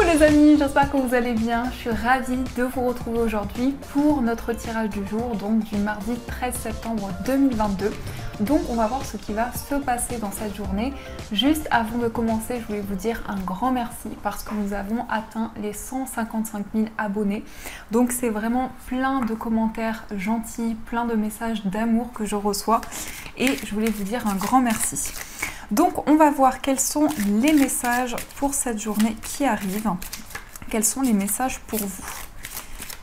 les amis, j'espère que vous allez bien. Je suis ravie de vous retrouver aujourd'hui pour notre tirage du jour, donc du mardi 13 septembre 2022. Donc on va voir ce qui va se passer dans cette journée. Juste avant de commencer, je voulais vous dire un grand merci parce que nous avons atteint les 155 000 abonnés. Donc c'est vraiment plein de commentaires gentils, plein de messages d'amour que je reçois et je voulais vous dire un grand merci. Donc on va voir quels sont les messages pour cette journée qui arrive. Quels sont les messages pour vous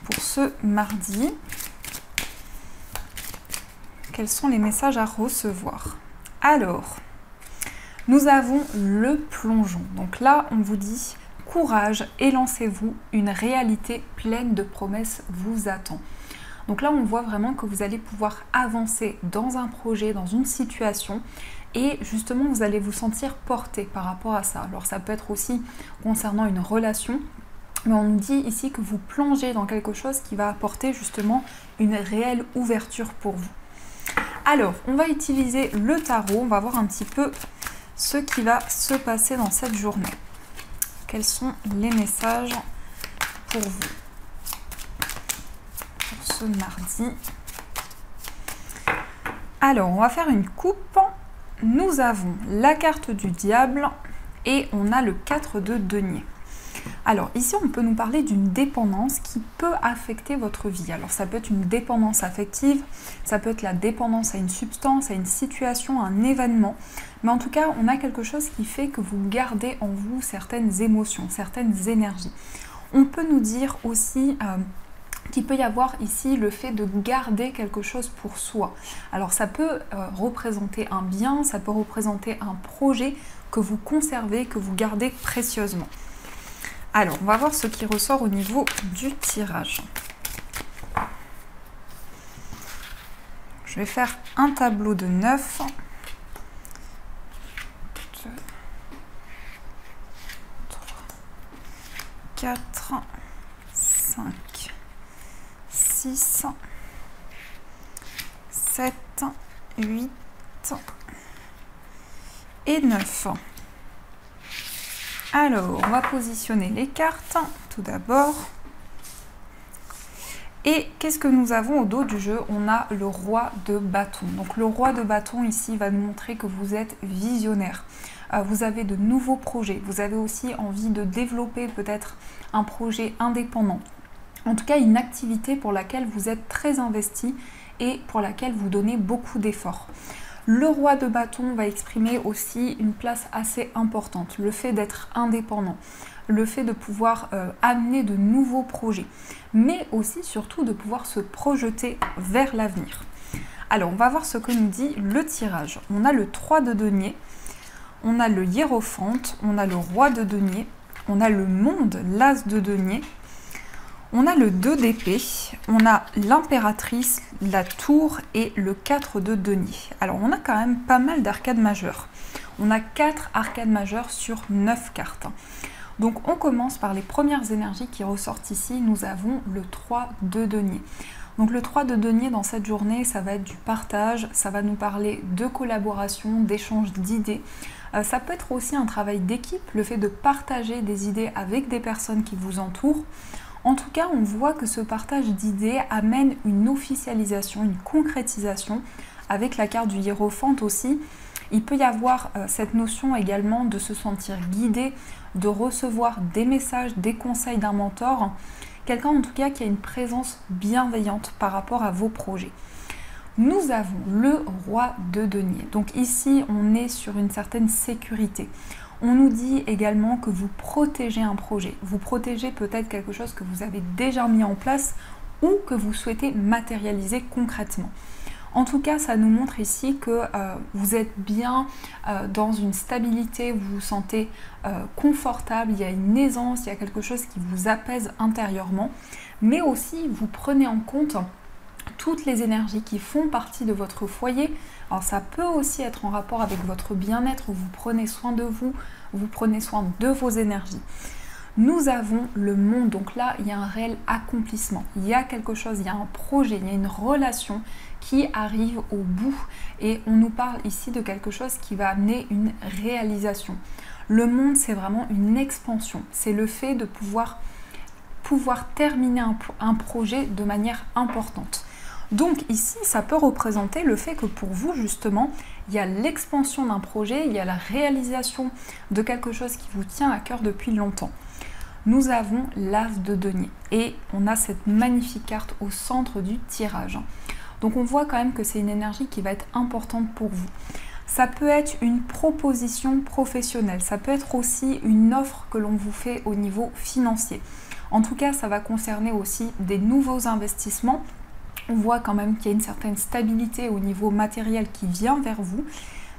pour ce mardi? Quels sont les messages à recevoir? Alors, nous avons le plongeon. Donc là, on vous dit courage et lancez-vous, une réalité pleine de promesses vous attend. Donc là, on voit vraiment que vous allez pouvoir avancer dans un projet, dans une situation et justement, vous allez vous sentir porté par rapport à ça. Alors ça peut être aussi concernant une relation, mais on nous dit ici que vous plongez dans quelque chose qui va apporter justement une réelle ouverture pour vous. Alors, on va utiliser le tarot, on va voir un petit peu ce qui va se passer dans cette journée. Quels sont les messages pour vous pour ce mardi? Alors, on va faire une coupe. Nous avons la carte du diable et on a le 4 de denier. Alors ici, on peut nous parler d'une dépendance qui peut affecter votre vie. Alors ça peut être une dépendance affective, ça peut être la dépendance à une substance, à une situation, à un événement. Mais en tout cas, on a quelque chose qui fait que vous gardez en vous certaines émotions, certaines énergies. On peut nous dire aussi qu'il peut y avoir ici le fait de garder quelque chose pour soi. Alors ça peut représenter un bien, ça peut représenter un projet que vous conservez, que vous gardez précieusement. Alors, on va voir ce qui ressort au niveau du tirage. Je vais faire un tableau de 9. 2, 3, 4, 5, 6, 7, 8 et 9. Alors, on va positionner les cartes tout d'abord. Et qu'est-ce que nous avons au dos du jeu? On a le roi de bâton. Donc le roi de bâton ici va nous montrer que vous êtes visionnaire. Vous avez de nouveaux projets. Vous avez aussi envie de développer peut-être un projet indépendant. En tout cas, une activité pour laquelle vous êtes très investi et pour laquelle vous donnez beaucoup d'efforts. Le roi de bâton va exprimer aussi une place assez importante, le fait d'être indépendant, le fait de pouvoir amener de nouveaux projets, mais aussi surtout de pouvoir se projeter vers l'avenir. Alors, on va voir ce que nous dit le tirage. On a le 3 de denier, on a le hiérophante, on a le roi de denier, on a le monde, l'as de denier, on a le 2 d'épée, on a l'impératrice, la tour et le 4 de denier. Alors on a quand même pas mal d'arcades majeures. On a 4 arcades majeures sur 9 cartes. Donc on commence par les premières énergies qui ressortent ici. Nous avons le 3 de denier. Donc le 3 de denier dans cette journée, ça va être du partage, ça va nous parler de collaboration, d'échange d'idées. Ça peut être aussi un travail d'équipe, le fait de partager des idées avec des personnes qui vous entourent. En tout cas, on voit que ce partage d'idées amène une officialisation, une concrétisation. Avec la carte du hiérophante aussi, il peut y avoir cette notion également de se sentir guidé, de recevoir des messages, des conseils d'un mentor. Quelqu'un en tout cas qui a une présence bienveillante par rapport à vos projets. Nous avons le roi de denier. Donc ici, on est sur une certaine sécurité. On nous dit également que vous protégez un projet. Vous protégez peut-être quelque chose que vous avez déjà mis en place ou que vous souhaitez matérialiser concrètement. En tout cas, ça nous montre ici que vous êtes bien dans une stabilité, vous vous sentez confortable, il y a une aisance, il y a quelque chose qui vous apaise intérieurement, mais aussi vous prenez en compte toutes les énergies qui font partie de votre foyer. Alors ça peut aussi être en rapport avec votre bien-être, vous prenez soin de vous, vous prenez soin de vos énergies. Nous avons le monde, donc là il y a un réel accomplissement, il y a quelque chose, il y a un projet, il y a une relation qui arrive au bout et on nous parle ici de quelque chose qui va amener une réalisation. Le monde, c'est vraiment une expansion. C'est le fait de pouvoir terminer un projet de manière importante. Donc ici, ça peut représenter le fait que pour vous, justement, il y a l'expansion d'un projet, il y a la réalisation de quelque chose qui vous tient à cœur depuis longtemps. Nous avons l'As de denier et on a cette magnifique carte au centre du tirage. Donc on voit quand même que c'est une énergie qui va être importante pour vous. Ça peut être une proposition professionnelle, ça peut être aussi une offre que l'on vous fait au niveau financier. En tout cas, ça va concerner aussi des nouveaux investissements. On voit quand même qu'il y a une certaine stabilité au niveau matériel qui vient vers vous,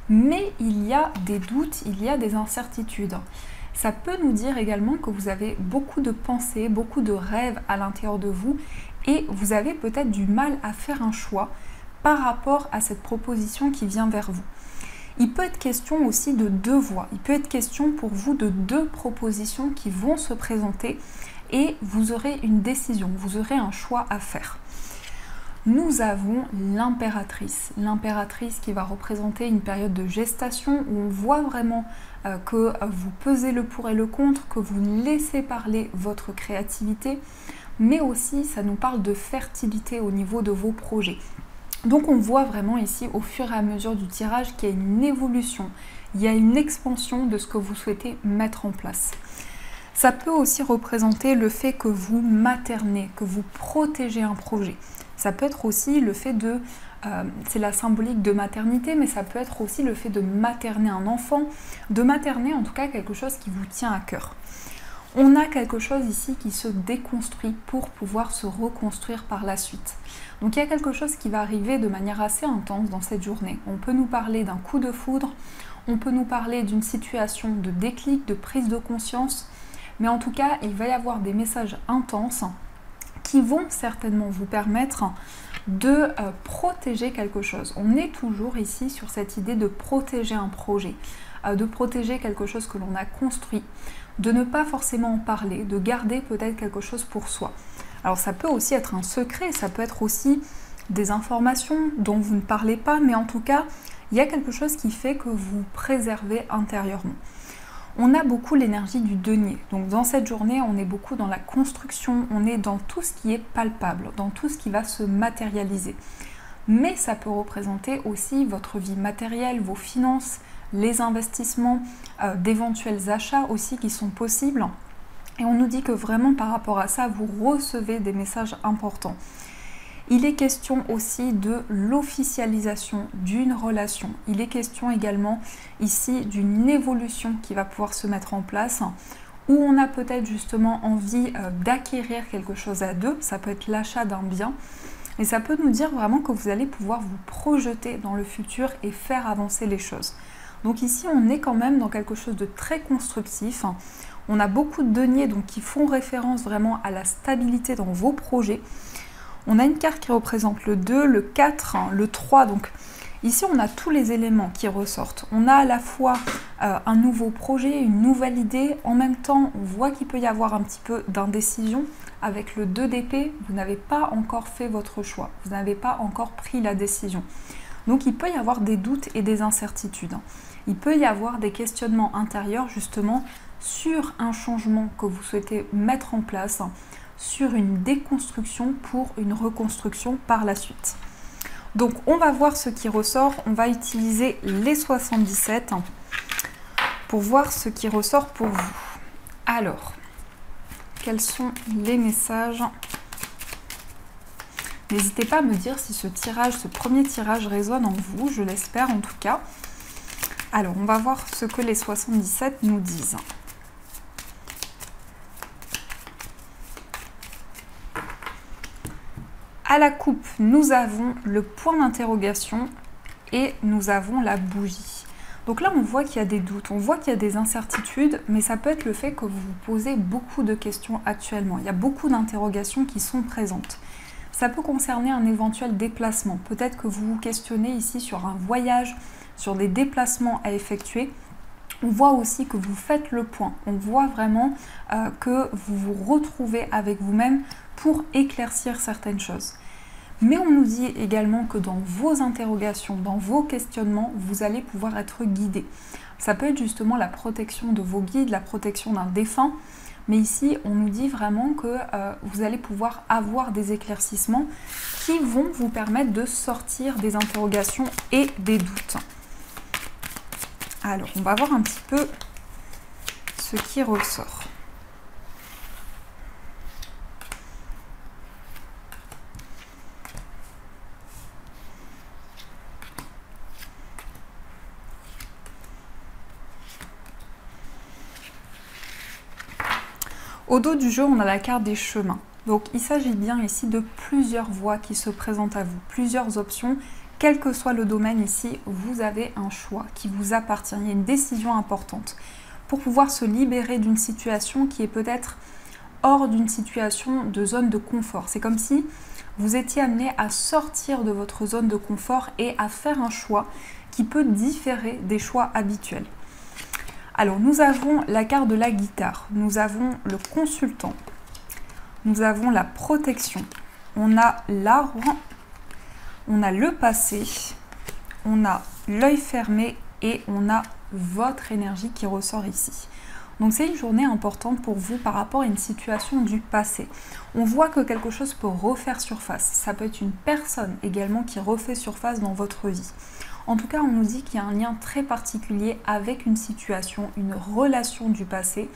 mais il y a des doutes, il y a des incertitudes. Ça peut nous dire également que vous avez beaucoup de pensées, beaucoup de rêves à l'intérieur de vous et vous avez peut-être du mal à faire un choix par rapport à cette proposition qui vient vers vous. Il peut être question aussi de deux voies, il peut être question pour vous de deux propositions qui vont se présenter et vous aurez une décision, vous aurez un choix à faire. Nous avons l'impératrice qui va représenter une période de gestation où on voit vraiment que vous pesez le pour et le contre, que vous laissez parler votre créativité, mais aussi ça nous parle de fertilité au niveau de vos projets. Donc on voit vraiment ici au fur et à mesure du tirage qu'il y a une évolution, il y a une expansion de ce que vous souhaitez mettre en place. Ça peut aussi représenter le fait que vous maternez, que vous protégez un projet. Ça peut être aussi le fait de, c'est la symbolique de maternité, mais ça peut être aussi le fait de materner un enfant, de materner en tout cas quelque chose qui vous tient à cœur. On a quelque chose ici qui se déconstruit pour pouvoir se reconstruire par la suite. Donc il y a quelque chose qui va arriver de manière assez intense dans cette journée. On peut nous parler d'un coup de foudre, on peut nous parler d'une situation de déclic, de prise de conscience, mais en tout cas, il va y avoir des messages intenses qui vont certainement vous permettre de protéger quelque chose. On est toujours ici sur cette idée de protéger un projet, de protéger quelque chose que l'on a construit, de ne pas forcément en parler, de garder peut-être quelque chose pour soi. Alors ça peut aussi être un secret, ça peut être aussi des informations dont vous ne parlez pas, mais en tout cas, il y a quelque chose qui fait que vous préservez intérieurement. On a beaucoup l'énergie du denier. Donc dans cette journée, on est beaucoup dans la construction, on est dans tout ce qui est palpable, dans tout ce qui va se matérialiser. Mais ça peut représenter aussi votre vie matérielle, vos finances, les investissements, d'éventuels achats aussi qui sont possibles. Et on nous dit que vraiment par rapport à ça, vous recevez des messages importants. Il est question aussi de l'officialisation d'une relation. Il est question également ici d'une évolution qui va pouvoir se mettre en place, où on a peut-être justement envie d'acquérir quelque chose à deux. Ça peut être l'achat d'un bien. Et ça peut nous dire vraiment que vous allez pouvoir vous projeter dans le futur et faire avancer les choses. Donc ici, on est quand même dans quelque chose de très constructif. On a beaucoup de deniers donc, qui font référence vraiment à la stabilité dans vos projets. On a une carte qui représente le 2, le 4, le 3. Donc ici, on a tous les éléments qui ressortent. On a à la fois un nouveau projet, une nouvelle idée. En même temps, on voit qu'il peut y avoir un petit peu d'indécision. Avec le 2 d'épée, vous n'avez pas encore fait votre choix. Vous n'avez pas encore pris la décision. Donc il peut y avoir des doutes et des incertitudes. Il peut y avoir des questionnements intérieurs justement sur un changement que vous souhaitez mettre en place, sur une déconstruction pour une reconstruction par la suite. Donc on va voir ce qui ressort. On va utiliser les 77 pour voir ce qui ressort pour vous. Alors, quels sont les messages ? N'hésitez pas à me dire si ce tirage, ce premier tirage résonne en vous, je l'espère en tout cas. Alors, on va voir ce que les 77 nous disent. À la coupe, nous avons le point d'interrogation et nous avons la bougie. Donc là, on voit qu'il y a des doutes, on voit qu'il y a des incertitudes, mais ça peut être le fait que vous vous posez beaucoup de questions actuellement. Il y a beaucoup d'interrogations qui sont présentes. Ça peut concerner un éventuel déplacement. Peut-être que vous vous questionnez ici sur un voyage, sur des déplacements à effectuer. On voit aussi que vous faites le point. On voit vraiment que vous vous retrouvez avec vous-même pour éclaircir certaines choses. Mais on nous dit également que dans vos interrogations, dans vos questionnements, vous allez pouvoir être guidé. Ça peut être justement la protection de vos guides, la protection d'un défunt. Mais ici, on nous dit vraiment que vous allez pouvoir avoir des éclaircissements qui vont vous permettre de sortir des interrogations et des doutes. Alors, on va voir un petit peu ce qui ressort. Au dos du jeu, on a la carte des chemins. Donc il s'agit bien ici de plusieurs voies qui se présentent à vous, plusieurs options. Quel que soit le domaine ici, vous avez un choix qui vous appartient. Il y a une décision importante pour pouvoir se libérer d'une situation qui est peut-être hors d'une situation de zone de confort. C'est comme si vous étiez amené à sortir de votre zone de confort et à faire un choix qui peut différer des choix habituels. Alors, nous avons la carte de la guitare, nous avons le consultant, nous avons la protection, on a l'arbre, on a le passé, on a l'œil fermé et on a votre énergie qui ressort ici. Donc, c'est une journée importante pour vous par rapport à une situation du passé. On voit que quelque chose peut refaire surface. Ça peut être une personne également qui refait surface dans votre vie. En tout cas, on nous dit qu'il y a un lien très particulier avec une situation, une relation du passé.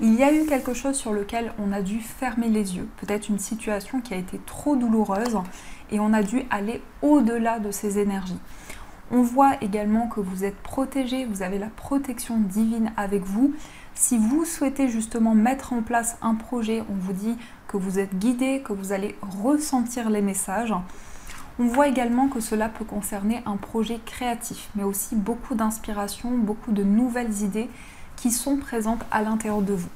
Il y a eu quelque chose sur lequel on a dû fermer les yeux. Peut-être une situation qui a été trop douloureuse et on a dû aller au-delà de ces énergies. On voit également que vous êtes protégé, vous avez la protection divine avec vous. Si vous souhaitez justement mettre en place un projet, on vous dit que vous êtes guidé, que vous allez ressentir les messages. On voit également que cela peut concerner un projet créatif, mais aussi beaucoup d'inspiration, beaucoup de nouvelles idées qui sont présentes à l'intérieur de vous.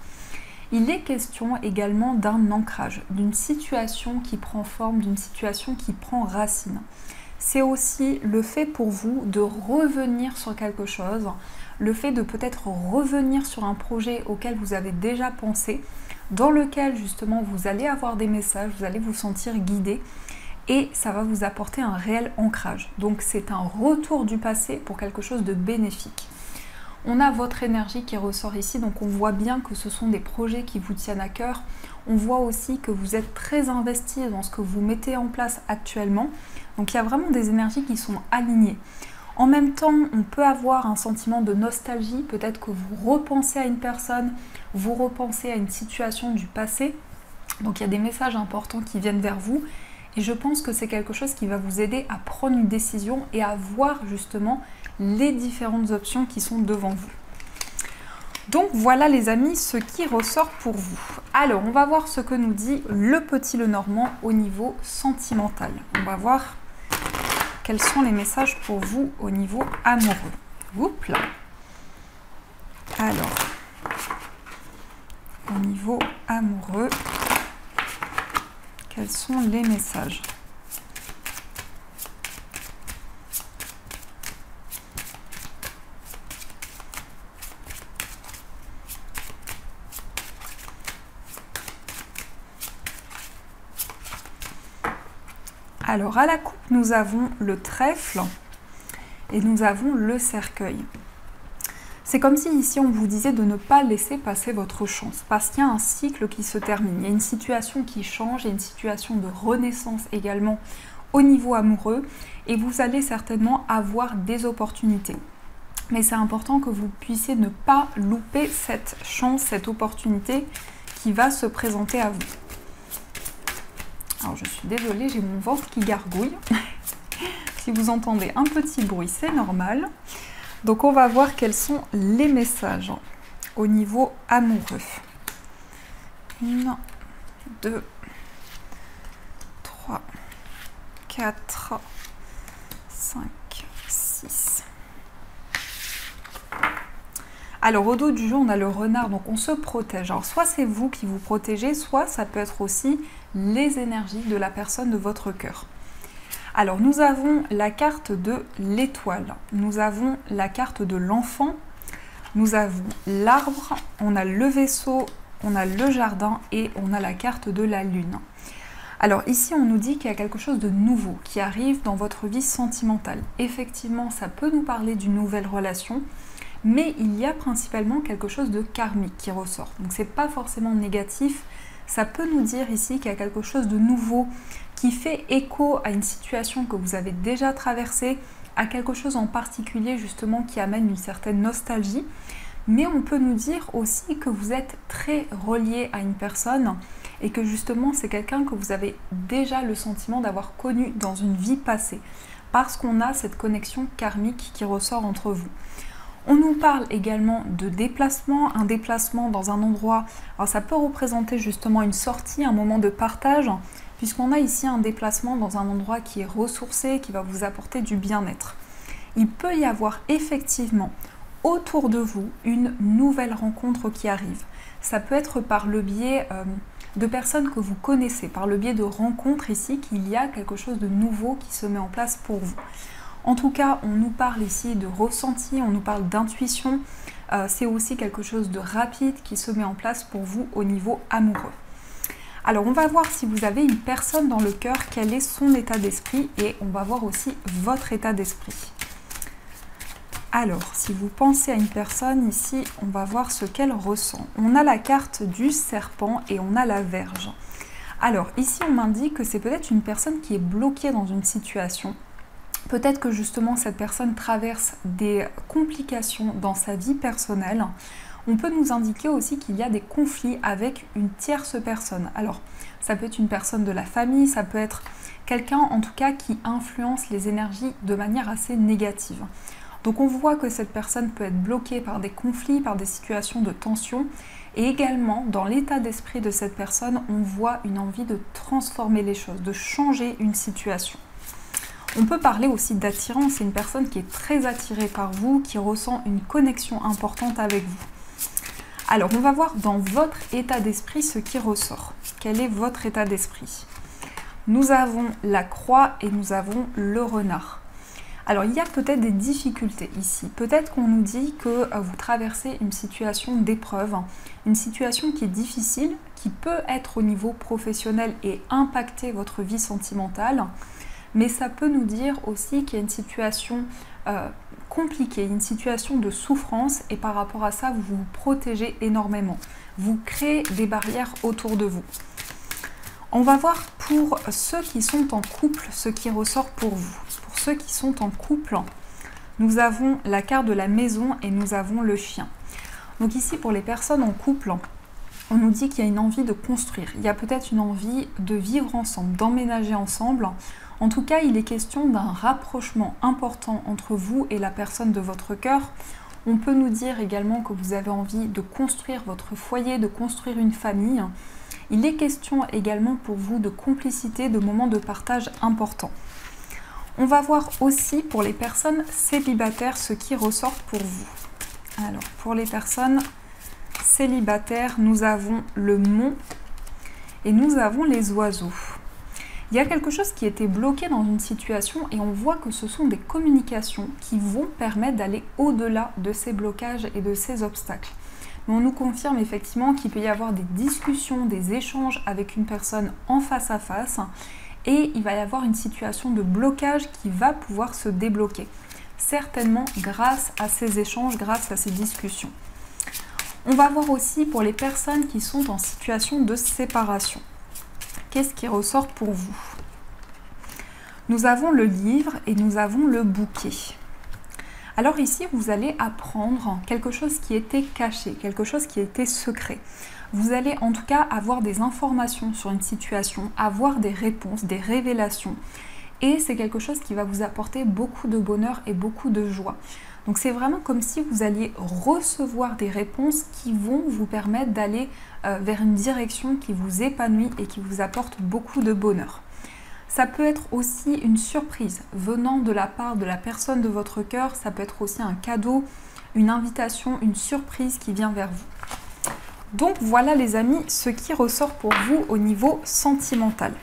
Il est question également d'un ancrage, d'une situation qui prend forme, d'une situation qui prend racine. C'est aussi le fait pour vous de revenir sur quelque chose, le fait de peut-être revenir sur un projet auquel vous avez déjà pensé, dans lequel justement vous allez avoir des messages, vous allez vous sentir guidé. Et ça va vous apporter un réel ancrage. Donc c'est un retour du passé pour quelque chose de bénéfique. On a votre énergie qui ressort ici, donc on voit bien que ce sont des projets qui vous tiennent à cœur. On voit aussi que vous êtes très investi dans ce que vous mettez en place actuellement. Donc il y a vraiment des énergies qui sont alignées. En même temps, on peut avoir un sentiment de nostalgie. Peut-être que vous repensez à une personne, vous repensez à une situation du passé. Donc il y a des messages importants qui viennent vers vous. Et je pense que c'est quelque chose qui va vous aider à prendre une décision et à voir justement les différentes options qui sont devant vous. Donc voilà les amis, ce qui ressort pour vous. Alors on va voir ce que nous dit le petit Lenormand au niveau sentimental. On va voir quels sont les messages pour vous au niveau amoureux. Oups là. Alors, au niveau amoureux, quels sont les messages? Alors à la coupe, nous avons le trèfle et nous avons le cercueil. C'est comme si ici on vous disait de ne pas laisser passer votre chance parce qu'il y a un cycle qui se termine. Il y a une situation qui change, il y a une situation de renaissance également au niveau amoureux et vous allez certainement avoir des opportunités. Mais c'est important que vous puissiez ne pas louper cette chance, cette opportunité qui va se présenter à vous. Alors je suis désolée, j'ai mon ventre qui gargouille. Si vous entendez un petit bruit, c'est normal. Donc on va voir quels sont les messages au niveau amoureux. 1, 2, 3, 4, 5, 6. Alors au dos du jeu, on a le renard, donc on se protège. Alors soit c'est vous qui vous protégez, soit ça peut être aussi les énergies de la personne de votre cœur. Alors nous avons la carte de l'étoile, nous avons la carte de l'enfant, nous avons l'arbre, on a le vaisseau, on a le jardin et on a la carte de la lune. Alors ici on nous dit qu'il y a quelque chose de nouveau qui arrive dans votre vie sentimentale. Effectivement ça peut nous parler d'une nouvelle relation, mais il y a principalement quelque chose de karmique qui ressort. Donc c'est pas forcément négatif, ça peut nous dire ici qu'il y a quelque chose de nouveau qui fait écho à une situation que vous avez déjà traversée, à quelque chose en particulier justement qui amène une certaine nostalgie. Mais on peut nous dire aussi que vous êtes très relié à une personne et que justement c'est quelqu'un que vous avez déjà le sentiment d'avoir connu dans une vie passée, parce qu'on a cette connexion karmique qui ressort entre vous. On nous parle également de déplacement, un déplacement dans un endroit, alors ça peut représenter justement une sortie, un moment de partage, puisqu'on a ici un déplacement dans un endroit qui est ressourcé, qui va vous apporter du bien-être. Il peut y avoir effectivement autour de vous une nouvelle rencontre qui arrive. Ça peut être par le biais de personnes que vous connaissez, par le biais de rencontres ici, qu'il y a quelque chose de nouveau qui se met en place pour vous. En tout cas, on nous parle ici de ressenti, on nous parle d'intuition. C'est aussi quelque chose de rapide qui se met en place pour vous au niveau amoureux. Alors, on va voir si vous avez une personne dans le cœur, quel est son état d'esprit, et on va voir aussi votre état d'esprit. Alors, si vous pensez à une personne ici, on va voir ce qu'elle ressent. On a la carte du serpent et on a la Vierge. Alors, ici, on m'indique que c'est peut-être une personne qui est bloquée dans une situation. Peut-être que justement cette personne traverse des complications dans sa vie personnelle. On peut nous indiquer aussi qu'il y a des conflits avec une tierce personne. Alors, ça peut être une personne de la famille, ça peut être quelqu'un en tout cas qui influence les énergies de manière assez négative. Donc on voit que cette personne peut être bloquée par des conflits, par des situations de tension. Et également, dans l'état d'esprit de cette personne, on voit une envie de transformer les choses, de changer une situation. On peut parler aussi d'attirance, c'est une personne qui est très attirée par vous, qui ressent une connexion importante avec vous. Alors, on va voir dans votre état d'esprit ce qui ressort. Quel est votre état d'esprit? Nous avons la croix et nous avons le renard. Alors, il y a peut-être des difficultés ici. Peut-être qu'on nous dit que vous traversez une situation d'épreuve, une situation qui est difficile, qui peut être au niveau professionnel et impacter votre vie sentimentale. Mais ça peut nous dire aussi qu'il y a une situation compliquée, une situation de souffrance, et par rapport à ça, vous vous protégez énormément. Vous créez des barrières autour de vous. On va voir pour ceux qui sont en couple ce qui ressort pour vous. Pour ceux qui sont en couple, nous avons la carte de la maison et nous avons le chien. Donc ici, pour les personnes en couple, on nous dit qu'il y a une envie de construire. Il y a peut-être une envie de vivre ensemble, d'emménager ensemble. En tout cas, il est question d'un rapprochement important entre vous et la personne de votre cœur. On peut nous dire également que vous avez envie de construire votre foyer, de construire une famille. Il est question également pour vous de complicité, de moments de partage importants. On va voir aussi pour les personnes célibataires ce qui ressort pour vous. Alors, pour les personnes célibataires, nous avons le mont et nous avons les oiseaux. Il y a quelque chose qui était bloqué dans une situation et on voit que ce sont des communications qui vont permettre d'aller au-delà de ces blocages et de ces obstacles. Mais on nous confirme effectivement qu'il peut y avoir des discussions, des échanges avec une personne en face à face et il va y avoir une situation de blocage qui va pouvoir se débloquer. Certainement grâce à ces échanges, grâce à ces discussions. On va voir aussi pour les personnes qui sont en situation de séparation. Qu'est-ce qui ressort pour vous? Nous avons le livre et nous avons le bouquet. Alors ici, vous allez apprendre quelque chose qui était caché, quelque chose qui était secret. Vous allez en tout cas avoir des informations sur une situation, avoir des réponses, des révélations. Et c'est quelque chose qui va vous apporter beaucoup de bonheur et beaucoup de joie. Donc c'est vraiment comme si vous alliez recevoir des réponses qui vont vous permettre d'aller vers une direction qui vous épanouit et qui vous apporte beaucoup de bonheur. Ça peut être aussi une surprise venant de la part de la personne de votre cœur, ça peut être aussi un cadeau, une invitation, une surprise qui vient vers vous. Donc voilà les amis, ce qui ressort pour vous au niveau sentimental.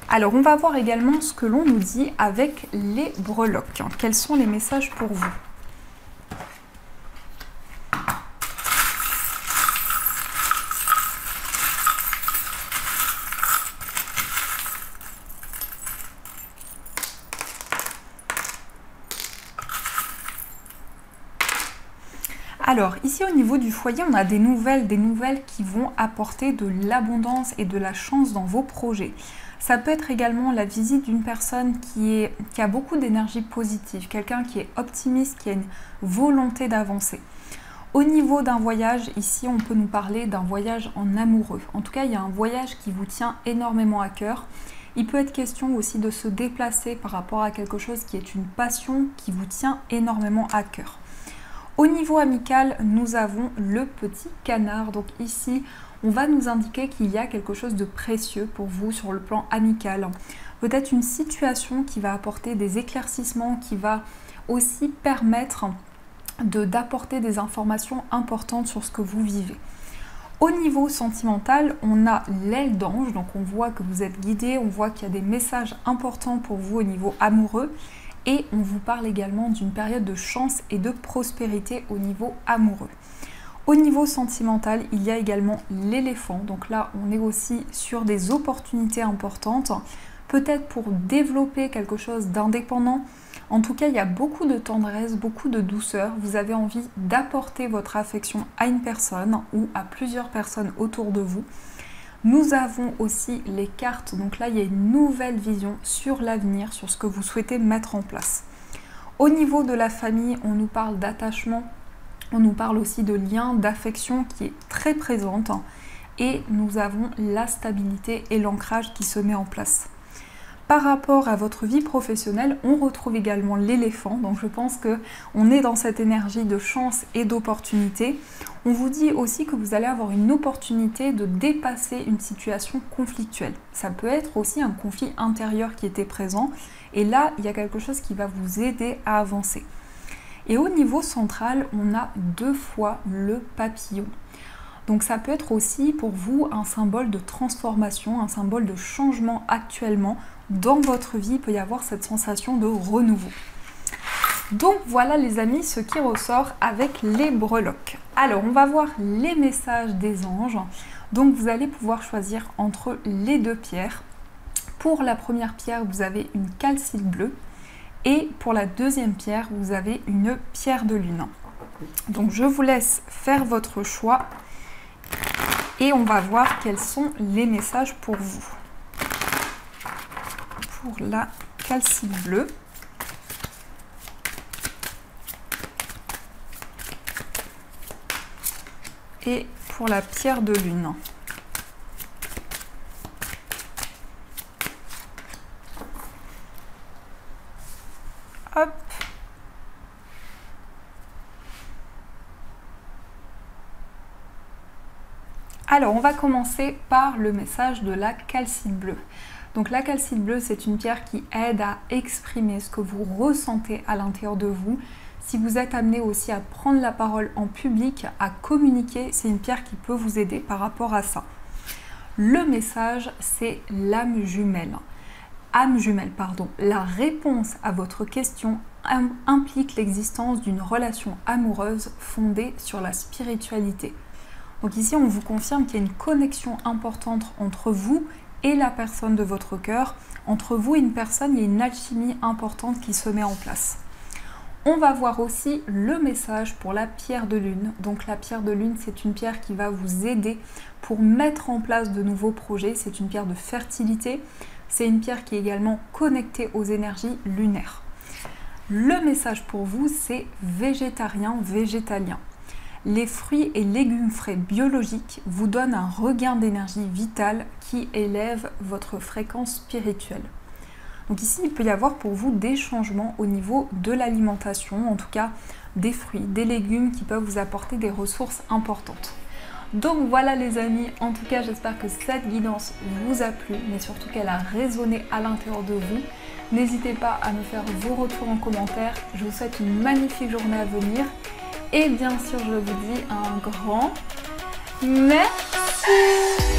Alors on va voir également ce que l'on nous dit avec les breloques. Quels sont les messages pour vous ? Alors ici au niveau du foyer, on a des nouvelles qui vont apporter de l'abondance et de la chance dans vos projets. Ça peut être également la visite d'une personne qui a beaucoup d'énergie positive, quelqu'un qui est optimiste, qui a une volonté d'avancer. Au niveau d'un voyage, ici on peut nous parler d'un voyage en amoureux. En tout cas, il y a un voyage qui vous tient énormément à cœur. Il peut être question aussi de se déplacer par rapport à quelque chose qui est une passion qui vous tient énormément à cœur. Au niveau amical, nous avons le petit canard. Donc ici, on va nous indiquer qu'il y a quelque chose de précieux pour vous sur le plan amical. Peut-être une situation qui va apporter des éclaircissements, qui va aussi permettre d'apporter des informations importantes sur ce que vous vivez. Au niveau sentimental, on a l'aile d'ange, donc on voit que vous êtes guidé, on voit qu'il y a des messages importants pour vous au niveau amoureux et on vous parle également d'une période de chance et de prospérité au niveau amoureux. Au niveau sentimental, il y a également l'éléphant, donc là on est aussi sur des opportunités importantes, peut-être pour développer quelque chose d'indépendant. En tout cas, il y a beaucoup de tendresse, beaucoup de douceur. Vous avez envie d'apporter votre affection à une personne ou à plusieurs personnes autour de vous. Nous avons aussi les cartes. Donc là, il y a une nouvelle vision sur l'avenir, sur ce que vous souhaitez mettre en place. Au niveau de la famille, on nous parle d'attachement. On nous parle aussi de lien, d'affection qui est très présente. Et nous avons la stabilité et l'ancrage qui se met en place. Par rapport à votre vie professionnelle, on retrouve également l'éléphant. Donc je pense qu'on est dans cette énergie de chance et d'opportunité. On vous dit aussi que vous allez avoir une opportunité de dépasser une situation conflictuelle. Ça peut être aussi un conflit intérieur qui était présent. Et là, il y a quelque chose qui va vous aider à avancer. Et au niveau central, on a 2 fois le papillon. Donc ça peut être aussi pour vous un symbole de transformation, un symbole de changement actuellement. Dans votre vie, il peut y avoir cette sensation de renouveau. Donc voilà les amis, ce qui ressort avec les breloques. Alors on va voir les messages des anges. Donc vous allez pouvoir choisir entre les 2 pierres. Pour la première pierre, vous avez une calcite bleue. Et pour la deuxième pierre, vous avez une pierre de lune. Donc je vous laisse faire votre choix. Et on va voir quels sont les messages pour vous. Pour la calcite bleue. Et pour la pierre de lune. Hop. Alors, on va commencer par le message de la calcite bleue. Donc la calcite bleue, c'est une pierre qui aide à exprimer ce que vous ressentez à l'intérieur de vous. Si vous êtes amené aussi à prendre la parole en public, à communiquer, c'est une pierre qui peut vous aider par rapport à ça. Le message, c'est l'âme jumelle. Âme jumelle, pardon. La réponse à votre question implique l'existence d'une relation amoureuse fondée sur la spiritualité. Donc ici, on vous confirme qu'il y a une connexion importante entre vous et la personne de votre cœur. Entre vous et une personne, il y a une alchimie importante qui se met en place. On va voir aussi le message pour la pierre de lune. Donc la pierre de lune, c'est une pierre qui va vous aider pour mettre en place de nouveaux projets. C'est une pierre de fertilité. C'est une pierre qui est également connectée aux énergies lunaires. Le message pour vous, c'est végétarien, végétalien. Les fruits et légumes frais biologiques vous donnent un regain d'énergie vitale qui élève votre fréquence spirituelle. Donc ici, il peut y avoir pour vous des changements au niveau de l'alimentation, en tout cas des fruits, des légumes qui peuvent vous apporter des ressources importantes. Donc voilà les amis, en tout cas j'espère que cette guidance vous a plu, mais surtout qu'elle a résonné à l'intérieur de vous. N'hésitez pas à me faire vos retours en commentaire. Je vous souhaite une magnifique journée à venir. Et bien sûr, je vous dis un grand merci.